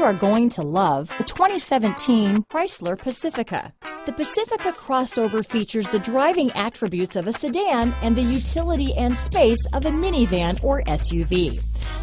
are going to love the 2017 Chrysler Pacifica. The Pacifica crossover features the driving attributes of a sedan and the utility and space of a minivan or SUV.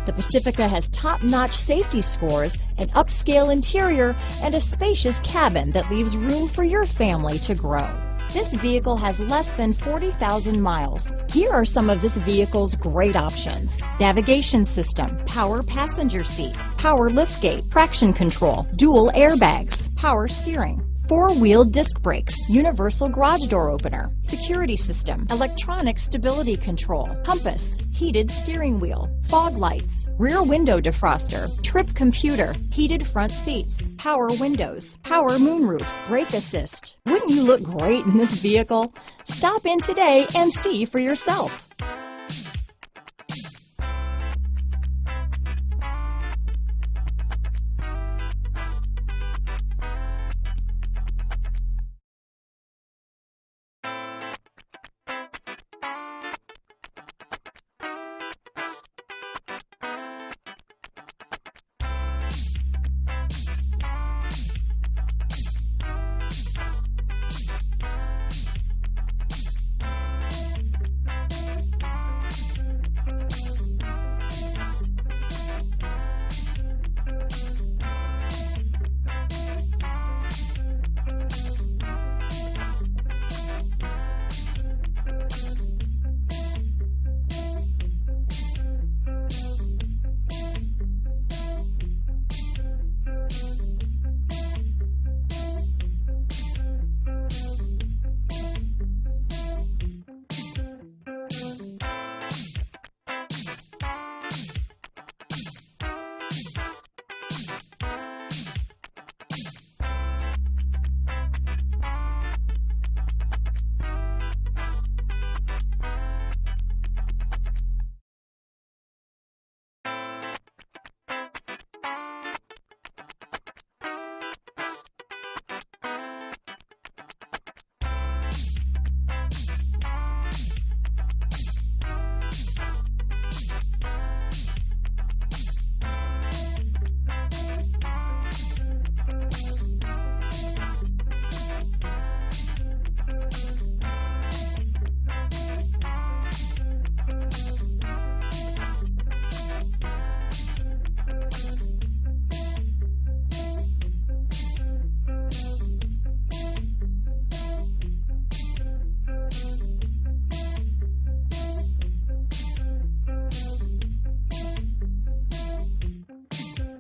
The Pacifica has top-notch safety scores, an upscale interior, and a spacious cabin that leaves room for your family to grow. This vehicle has less than 40,000 miles. Here are some of this vehicle's great options: navigation system, power passenger seat, power liftgate, traction control, dual airbags, power steering, four-wheel disc brakes, universal garage door opener, security system, electronic stability control, compass, heated steering wheel, fog lights, rear window defroster, trip computer, heated front seats, power windows, power moonroof, brake assist. Wouldn't you look great in this vehicle? Stop in today and see for yourself.